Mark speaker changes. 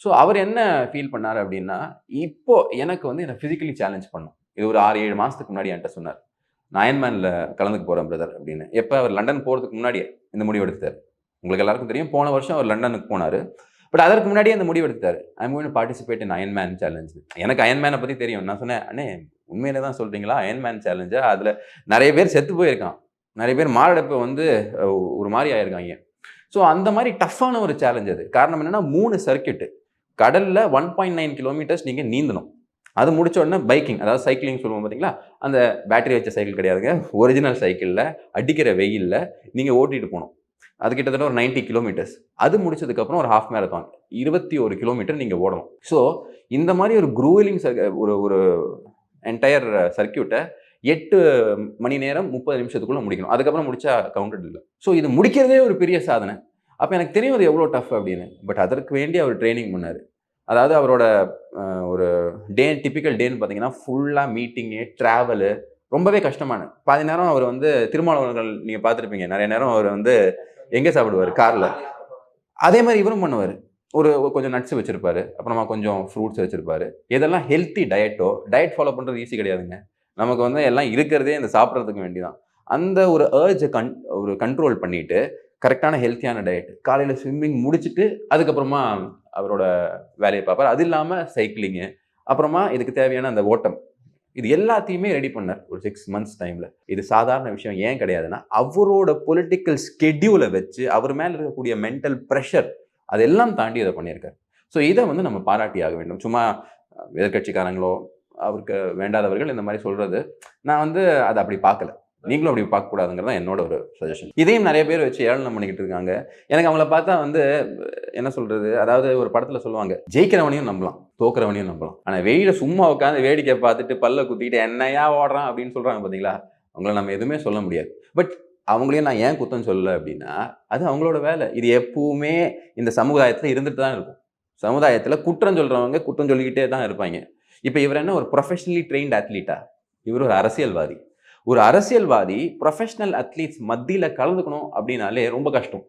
Speaker 1: So அவர் என்ன feel பண்ணாரு அப்படின்னா, இப்போ எனக்கு வந்து என்ன பிசிக்கலி சேலஞ்ச் பண்ணணும். இது ஒரு 6, 7 மாசத்துக்கு முன்னாடி என்ட்ட சொன்னாரு. நான் அயர்ன்மேன்ல கலந்துக்க போறேன் பிரதர் அப்படின்னு. எப்ப அவர் லண்டன் போறதுக்கு முன்னாடியே இந்த முடிவு எடுத்துட்டாரு. உங்களுக்கு எல்லாருக்கும் தெரியும். போன வருஷம் அவர் லண்டனுக்கு போனாரு. பட் அதற்கு முன்னாடியே அந்த முடிவு எடுத்துட்டாரு. I am going to participate in Ironman challenge. எனக்கு அயர்ன்மேன பத்தி தெரியும். நான் சொன்னேன், "அண்ணே உண்மையிலே தான் சொல்றீங்களா? அயர்ன்மேன் சேலஞ்சா? அதுல நெறைய பேர் செத்து போயிருக்கான். நெறைய பேர் மாரடைப்பு வந்து ஒரு மாரி ஆயிருக்காய்ங்க." ஸோ அந்த மாரி டஃப்பான ஒரு சேலஞ்ச் அது. காரணம் என்னன்னா 3 சர்க்யூட். கடல்ல 1.9 கிலோமீட்டர்ஸ் நீங்க நீந்தணும். அது முடிச்ச உடனே பைக்கிங், அதாவது சைக்கிளிங் சொல்லுவோம் பார்த்தீங்களா? அந்த பேட்டரி வச்ச சைக்கிள் கிடையாதுங்க. ஒரிஜினல் சைக்கிள்ல அடிக்கிற வெயில்ல நீங்க ஓட்டிட்டு போணும். அது கிட்டத்தட்ட ஒரு 90 கிலோமீட்டர்ஸ். அது முடிச்சதுக்கப்புறம் ஒரு ஹால்ஃப் மேரத்தான். 21 கிலோமீட்டர் நீங்க ஓடணும். ஸோ இந்த மாரி ஒரு குரூவலிங் ஒரு ஒரு என்டயர் சர்க்யூட்ட 8 மணி நேரம் 30 நிமிஷத்துக்குள்ள முடிக்கணும். அதுக்கப்புறம் முடிச்சா கவுண்டட் இல்ல. ஸோ இது முடிக்கிறதே ஒரு பெரிய சாதனை. அப்ப எனக்கு தெரியும் அது எவ்வளோ டஃப் அப்படின்னு. பட் அதற்கு வேண்டி அவர் ட்ரெய்னிங் பண்ணாரு. அதாவது அவரோட ஒரு டிபிக்கல் டேன்னு பார்த்தீங்கன்னா, ஃபுல்லா மீட்டிங்கு, டிராவலு ரொம்பவே கஷ்டமானது. பாதி நேரம் அவர் வந்து திருமாவளவர்கள் நீங்க பார்த்திருப்பீங்க. நெறைய நேரம் அவர் வந்து எங்க சாப்பிடுவாரு? கார்ல. அதே மாரி இவரும் பண்ணுவாரு. கொஞ்சம் நட்ஸ் வச்சிருப்பாரு. அப்புறமா கொஞ்சம் ஃப்ரூட்ஸ் வச்சிருப்பாரு. எதெல்லாம் ஹெல்த்தி டயட்டோ, டயட் ஃபாலோ பண்றது ஈஸி கிடையாதுங்க. நமக்கு வந்து எல்லாம் இருக்கிறதே இந்த சாப்பிடுறதுக்கு வேண்டி தான். அந்த ஒரு அர்ஜ ஒரு கண்ட்ரோல் பண்ணிட்டு, கரெக்ட்டான ஹெல்த்தியான டயட். காலையில ஸ்விம்மிங் முடிச்சுட்டு, அதுக்கப்புறமா அவரோட வேலைய பார்ப்பாரு. அது இல்லாம சைக்கிளிங்கு, அப்புறமா இதுக்கு தேவையான அந்த ஓட்டம். இது எல்லாத்தையுமே ரெடி பண்ணார். ஒரு 6 மந்த்ஸ் டைம்ல. இது சாதாரண விஷயம் ஏன் கிடையாதுன்னா, அவரோட பொலிட்டிக்கல் ஸ்கெட்யூல வச்சு, அவர் மேல இருக்கக்கூடிய மென்டல் பிரஷர் அதெல்லாம் தாண்டி இத பண்ணியிருக்காரு. ஸோ இத வந்து நம்ம பாராட்டியாக வேண்டும். சும்மா எதிர்க்கட்சிக்காரங்களோ, அவருக்கு வேண்டாதவர்கள் இந்த மாரி சொல்றது, நான் வந்து அத அப்படி பார்க்கல. நீங்களும் அப்படி பார்க்கக்கூடாதுங்கிறது தான் என்னோட ஒரு சஜஷன். இதையும் நெறைய பேர் வச்சு ஏளனம் பண்ணிக்கிட்டு இருக்காங்க. எனக்கு அவங்கள பார்த்தா வந்து என்ன சொல்றது? அதாவது ஒரு படத்துல சொல்லுவாங்க, "ஜெயிக்கிறவனையும் நம்பலாம், தோக்குறவனையும் நம்பலாம். ஆனா வெயில சும்மா உட்கார்ந்து வேடிக்கை பார்த்துட்டு, பல்ல குத்திக்கிட்டு, என்னய்யா ஓடுறான்" அப்படின்னு சொல்றாங்க பார்த்தீங்களா? அவங்கள நம்ம எதுவுமே சொல்ல முடியாது. பட் அவங்களையும் நான் ஏன் குத்தம் சொல்லல அப்படின்னா, அது அவங்களோட வேலை. இது எப்பவுமே இந்த சமுதாயத்துல இருந்துட்டு தான் இருக்கும். சமுதாயத்துல குற்றம் சொல்றவங்க குற்றம் சொல்லிக்கிட்டே தான் இருப்பாய்ங்க. இப்ப இவர் என்ன ஒரு புரொஃபஷனலி ட்ரெயின்ட் அத்லீட்டா? இவர் ஒரு அரசியல்வாதி. ஒரு அரசியல்வாதி புரொஃபஷனல் அத்லீட்ஸ் மத்தியில கலந்துக்கணும் அப்படின்னாலே ரொம்ப கஷ்டம்.